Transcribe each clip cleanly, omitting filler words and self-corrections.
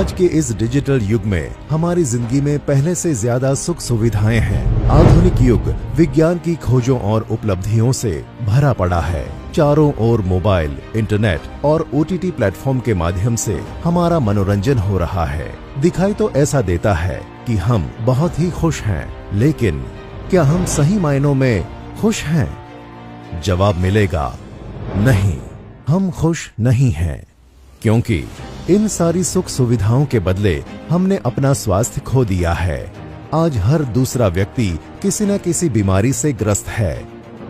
आज के इस डिजिटल युग में हमारी जिंदगी में पहले से ज्यादा सुख सुविधाएं हैं। आधुनिक युग विज्ञान की खोजों और उपलब्धियों से भरा पड़ा है। चारों ओर मोबाइल, इंटरनेट और OTT प्लेटफॉर्म के माध्यम से हमारा मनोरंजन हो रहा है। दिखाई तो ऐसा देता है कि हम बहुत ही खुश हैं, लेकिन क्या हम सही मायनों में खुश हैं? जवाब मिलेगा नहीं, हम खुश नहीं हैं, क्योंकि इन सारी सुख सुविधाओं के बदले हमने अपना स्वास्थ्य खो दिया है। आज हर दूसरा व्यक्ति किसी न किसी बीमारी से ग्रस्त है।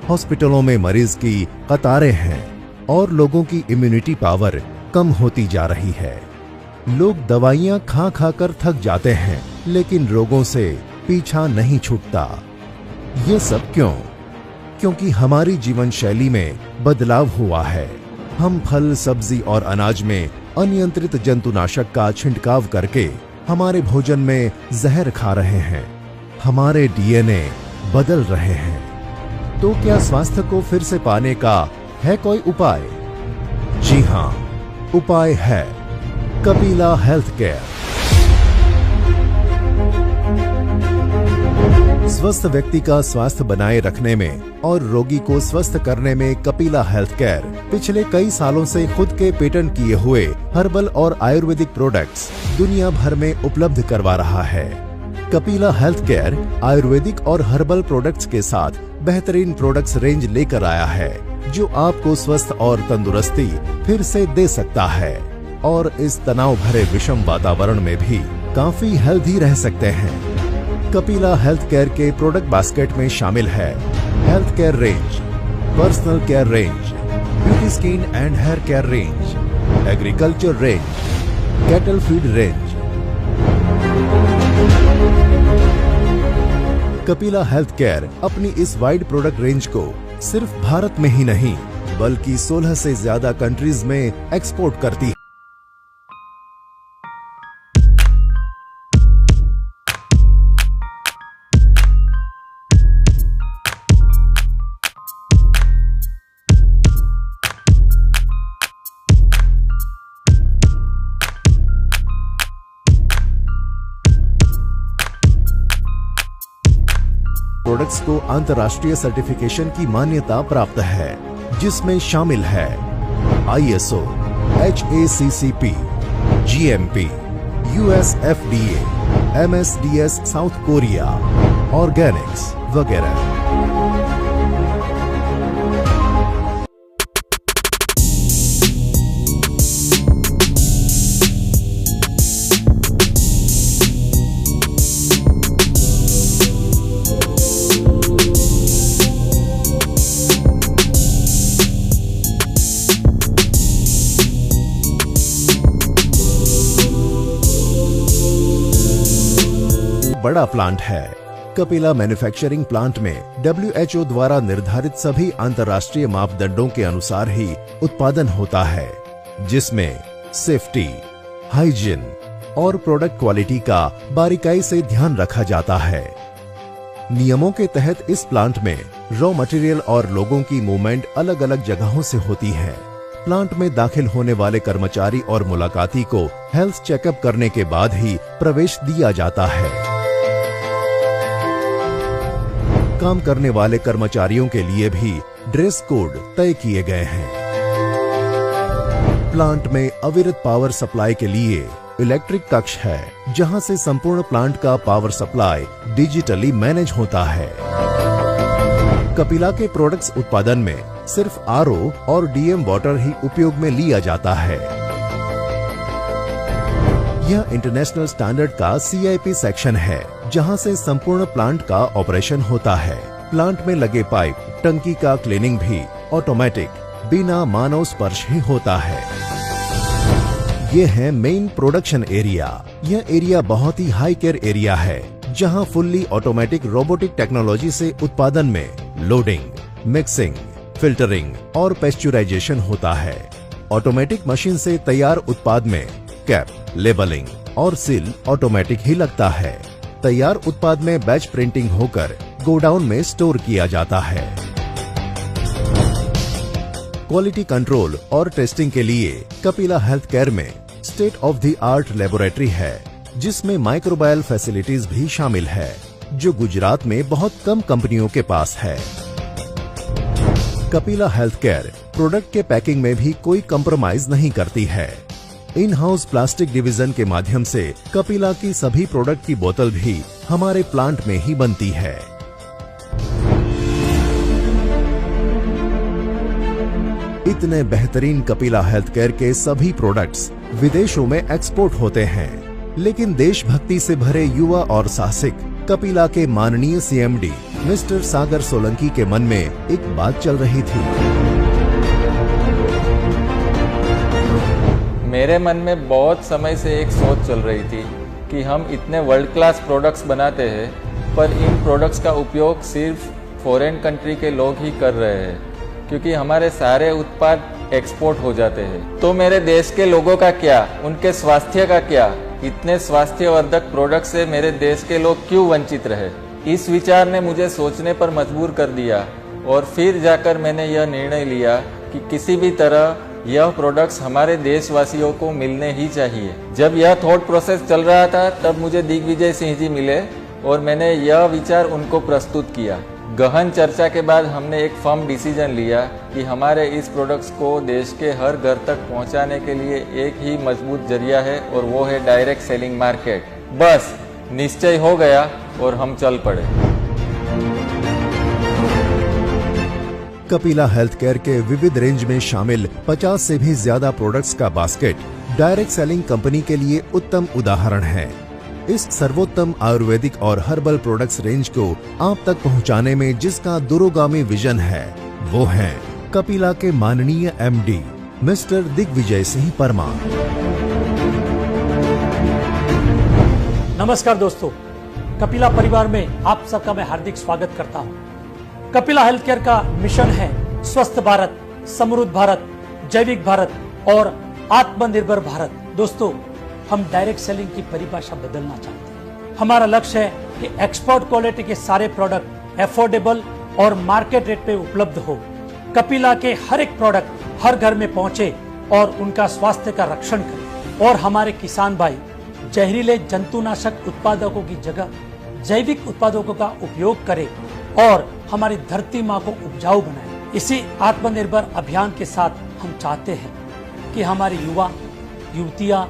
हॉस्पिटलों में मरीज की कतारें हैं और लोगों की इम्यूनिटी पावर कम होती जा रही है। लोग दवाइयां खा खा कर थक जाते हैं, लेकिन रोगों से पीछा नहीं छूटता। ये सब क्यों? क्योंकि हमारी जीवन शैली में बदलाव हुआ है। हम फल, सब्जी और अनाज में अनियंत्रित जंतुनाशक का छिड़काव करके हमारे भोजन में जहर खा रहे हैं। हमारे DNA बदल रहे हैं। तो क्या स्वास्थ्य को फिर से पाने का है कोई उपाय? जी हाँ, उपाय है कपिला हेल्थ केयर। स्वस्थ व्यक्ति का स्वास्थ्य बनाए रखने में और रोगी को स्वस्थ करने में कपिला हेल्थ केयर पिछले कई सालों से खुद के पेटेंट किए हुए हर्बल और आयुर्वेदिक प्रोडक्ट्स दुनिया भर में उपलब्ध करवा रहा है। कपिला हेल्थ केयर आयुर्वेदिक और हर्बल प्रोडक्ट्स के साथ बेहतरीन प्रोडक्ट्स रेंज लेकर आया है, जो आपको स्वस्थ और तंदुरुस्ती फिर से दे सकता है और इस तनाव भरे विषम वातावरण में भी काफी हेल्दी रह सकते हैं। कपिला हेल्थ केयर के प्रोडक्ट बास्केट में शामिल है health care range, personal care range, beauty skin and hair care range, agriculture range, cattle feed range. Kapila health care अपनी इस वाइड प्रोडक्ट रेंज को सिर्फ भारत में ही नहीं, बल्कि 16 से ज्यादा कंट्रीज में एक्सपोर्ट करती है। प्रोडक्ट्स को अंतर्राष्ट्रीय सर्टिफिकेशन की मान्यता प्राप्त है, जिसमें शामिल है ISO, HACCP, GMP, US FDA, MSDS south Korea, Organics वगैरह। बड़ा प्लांट है। कपिला मैन्युफैक्चरिंग प्लांट में WHO द्वारा निर्धारित सभी अंतर्राष्ट्रीय मापदंडों के अनुसार ही उत्पादन होता है, जिसमें सेफ्टी, हाइजीन और प्रोडक्ट क्वालिटी का बारीकाई से ध्यान रखा जाता है। नियमों के तहत इस प्लांट में रॉ मटेरियल और लोगों की मूवमेंट अलग अलग जगहों से होती है। प्लांट में दाखिल होने वाले कर्मचारी और मुलाकाती को हेल्थ चेकअप करने के बाद ही प्रवेश दिया जाता है। काम करने वाले कर्मचारियों के लिए भी ड्रेस कोड तय किए गए हैं। प्लांट में अविरत पावर सप्लाई के लिए इलेक्ट्रिक कक्ष है, जहां से संपूर्ण प्लांट का पावर सप्लाई डिजिटली मैनेज होता है। कपिला के प्रोडक्ट्स उत्पादन में सिर्फ RO और DM वाटर ही उपयोग में लिया जाता है। यह इंटरनेशनल स्टैंडर्ड का CIP सेक्शन है, जहां से संपूर्ण प्लांट का ऑपरेशन होता है। प्लांट में लगे पाइप, टंकी का क्लीनिंग भी ऑटोमेटिक बिना मानव स्पर्श ही होता है। ये है मेन प्रोडक्शन एरिया। यह एरिया बहुत ही हाई केयर एरिया है, जहां फुल्ली ऑटोमेटिक रोबोटिक टेक्नोलॉजी से उत्पादन में लोडिंग, मिक्सिंग, फिल्टरिंग और पेस्चुराइजेशन होता है। ऑटोमेटिक मशीन से तैयार उत्पाद में कैप, लेबलिंग और सील ऑटोमेटिक ही लगता है। तैयार उत्पाद में बैच प्रिंटिंग होकर गोडाउन में स्टोर किया जाता है। क्वालिटी कंट्रोल और टेस्टिंग के लिए कपिला हेल्थ केयर में state of the art laboratory है, जिसमें माइक्रोबायल फैसिलिटीज भी शामिल है, जो गुजरात में बहुत कम कंपनियों के पास है। कपिला हेल्थ केयर प्रोडक्ट के पैकिंग में भी कोई कंप्रोमाइज नहीं करती है। इन हाउस प्लास्टिक डिवीजन के माध्यम से कपिला की सभी प्रोडक्ट की बोतल भी हमारे प्लांट में ही बनती है। इतने बेहतरीन कपिला हेल्थ केयर के सभी प्रोडक्ट्स विदेशों में एक्सपोर्ट होते हैं, लेकिन देशभक्ति से भरे युवा और साहसिक कपिला के माननीय सीएमडी मिस्टर सागर सोलंकी के मन में एक बात चल रही थी। मेरे मन में बहुत समय से एक सोच चल रही थी कि हम इतने वर्ल्ड क्लास प्रोडक्ट्स बनाते हैं, पर इन प्रोडक्ट्स का उपयोग सिर्फ फॉरेन कंट्री के लोग ही कर रहे हैं, क्योंकि हमारे सारे उत्पाद एक्सपोर्ट हो जाते हैं। तो मेरे देश के लोगों का क्या, उनके स्वास्थ्य का क्या? इतने स्वास्थ्यवर्धक प्रोडक्ट से मेरे देश के लोग क्यों वंचित रहे? इस विचार ने मुझे सोचने पर मजबूर कर दिया और फिर जाकर मैंने यह निर्णय लिया कि किसी भी तरह यह प्रोडक्ट्स हमारे देशवासियों को मिलने ही चाहिए। जब यह थॉट प्रोसेस चल रहा था, तब मुझे दिग्विजय सिंह जी मिले और मैंने यह विचार उनको प्रस्तुत किया। गहन चर्चा के बाद हमने एक फर्म डिसीजन लिया कि हमारे इस प्रोडक्ट्स को देश के हर घर तक पहुंचाने के लिए एक ही मजबूत जरिया है, और वो है डायरेक्ट सेलिंग मार्केट। बस निश्चय हो गया और हम चल पड़े। कपिला हेल्थ केयर के विविध रेंज में शामिल 50 से भी ज्यादा प्रोडक्ट्स का बास्केट डायरेक्ट सेलिंग कंपनी के लिए उत्तम उदाहरण है। इस सर्वोत्तम आयुर्वेदिक और हर्बल प्रोडक्ट्स रेंज को आप तक पहुंचाने में जिसका दूरगामी विजन है, वो है कपिला के माननीय एमडी मिस्टर दिग्विजय सिंह परमार। नमस्कार दोस्तों, कपिला परिवार में आप सबका मैं हार्दिक स्वागत करता हूं। कपिला हेल्थ केयर का मिशन है स्वस्थ भारत, समृद्ध भारत, जैविक भारत और आत्मनिर्भर भारत। दोस्तों, हम डायरेक्ट सेलिंग की परिभाषा बदलना चाहते हैं। हमारा लक्ष्य है कि एक्सपोर्ट क्वालिटी के सारे प्रोडक्ट एफोर्डेबल और मार्केट रेट पे उपलब्ध हो। कपिला के हर एक प्रोडक्ट हर घर में पहुंचे और उनका स्वास्थ्य का रक्षण करे, और हमारे किसान भाई जहरीले जंतुनाशक उत्पादों की जगह जैविक उत्पादों का उपयोग करें और हमारी धरती माँ को उपजाऊ बनाए। इसी आत्मनिर्भर अभियान के साथ हम चाहते हैं कि हमारे युवा, युवतियाँ,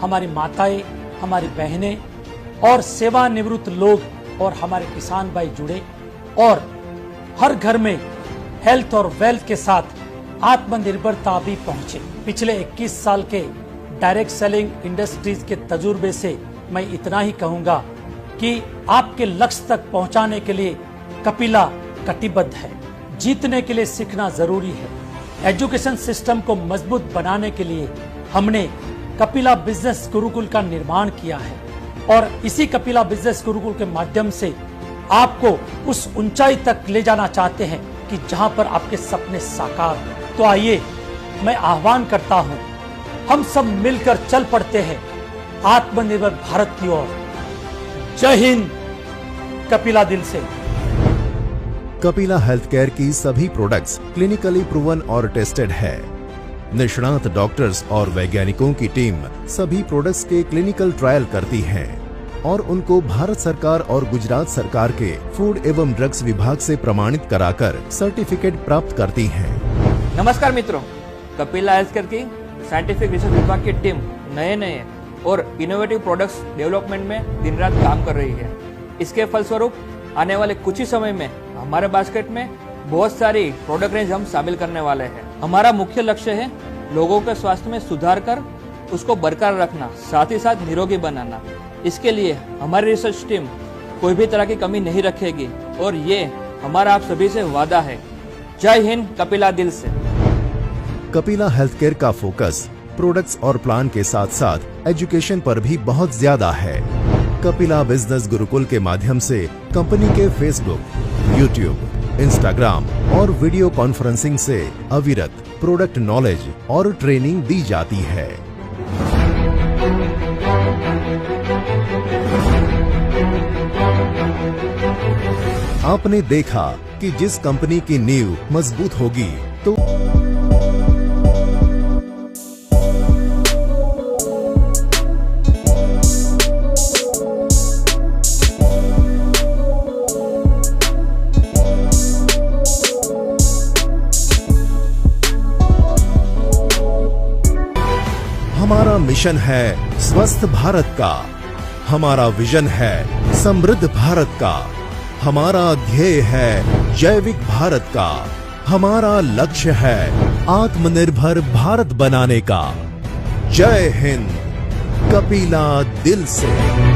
हमारी माताएं, हमारी बहनें और सेवानिवृत्त लोग और हमारे किसान भाई जुड़े और हर घर में हेल्थ और वेल्थ के साथ आत्मनिर्भरता भी पहुंचे। पिछले 21 साल के डायरेक्ट सेलिंग इंडस्ट्रीज के तजुर्बे से मैं इतना ही कहूंगा कि आपके लक्ष्य तक पहुंचाने के लिए कपिला कटिबद्ध है। जीतने के लिए सीखना जरूरी है। एजुकेशन सिस्टम को मजबूत बनाने के लिए हमने कपिला बिजनेस गुरुकुल का निर्माण किया है, और इसी कपिला बिजनेस गुरुकुल के माध्यम से आपको उस ऊंचाई तक ले जाना चाहते हैं कि जहां पर आपके सपने साकार हो। तो आइए, मैं आह्वान करता हूं, हम सब मिलकर चल पड़ते हैं आत्मनिर्भर भारत की ओर। जय हिंद, कपिला दिल से। कपिला हेल्थ केयर की सभी प्रोडक्ट्स क्लिनिकली प्रूवन और टेस्टेड है। निष्णात डॉक्टर्स और वैज्ञानिकों की टीम सभी प्रोडक्ट्स के क्लिनिकल ट्रायल करती है और उनको भारत सरकार और गुजरात सरकार के फूड एवं ड्रग्स विभाग से प्रमाणित कराकर सर्टिफिकेट प्राप्त करती है। नमस्कार मित्रों, कपिला हेल्थ केयर की साइंटिफिक रिसर्च विभाग की टीम नए और इनोवेटिव प्रोडक्ट्स डेवलपमेंट में दिन रात काम कर रही है। इसके फलस्वरूप आने वाले कुछ ही समय में हमारे बास्केट में बहुत सारी प्रोडक्ट रेंज हम शामिल करने वाले हैं। हमारा मुख्य लक्ष्य है लोगों के स्वास्थ्य में सुधार कर उसको बरकरार रखना, साथ ही साथ निरोगी बनाना। इसके लिए हमारी रिसर्च टीम कोई भी तरह की कमी नहीं रखेगी, और ये हमारा आप सभी से वादा है। जय हिंद, कपिला दिल से। कपिला हेल्थ केयर का फोकस प्रोडक्ट्स और प्लान के साथ साथ एजुकेशन पर भी बहुत ज्यादा है। कपिला बिजनेस गुरुकुल के माध्यम से कंपनी के फेसबुक, यूट्यूब, इंस्टाग्राम और वीडियो कॉन्फ्रेंसिंग से अविरत प्रोडक्ट नॉलेज और ट्रेनिंग दी जाती है। आपने देखा कि जिस कंपनी की नींव मजबूत होगी तो हमारा मिशन है स्वस्थ भारत का, हमारा विजन है समृद्ध भारत का, हमारा ध्येय है जैविक भारत का, हमारा लक्ष्य है आत्मनिर्भर भारत बनाने का। जय हिंद, कपिला दिल से।